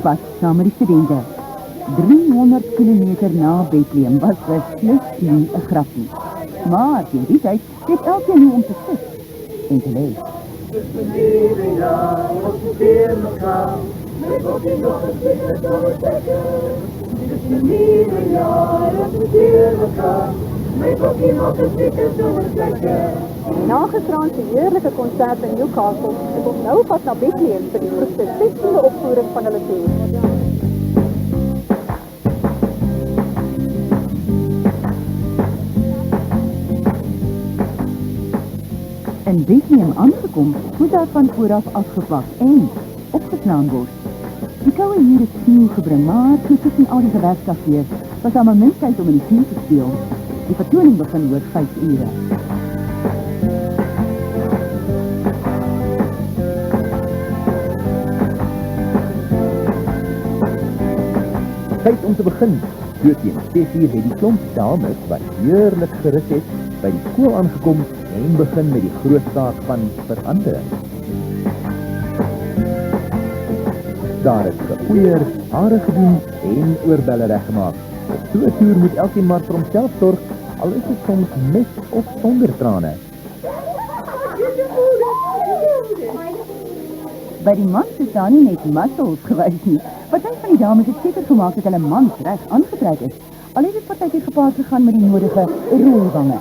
pad saam met die studente. 300 kilometer na Bethlehem was beslis nie 'n grap nie. Maar teen die tyd het elkeen hoe om te sit en te lees. Nagestraand se heerlike konsert in Newcastle is ons nou pad na Bethlehem vir die grootste 16de opvoering van hulle toer. In Bethlehem aangekom, moet daar van vooraf afgepak en opgeslaan word. Die koue hier het sneeuw gebring, maar so tussen al die gewerksafeers was daar maar min tyd om in die sneeuw te speel. Die vertoning begin oor 5 ure. Tyd om te begin. So teen 6 uur het die klomp dames wat heerlik gerus het by die skool aangekom en begin met die groot taak van verandering. Daar is gepoeier, hare gedoen en oorbelle reggemaak. Op so 'n toer moet elkeen maar vir homself sorg, al is dit soms met of sonder trane. By die mans is daar nie net muscles gewys nie. Party van die dames het seker gemaak dat hulle mans reg aangetrek is. Al het dit partykeer gepaard gegaan met die nodige rolwange.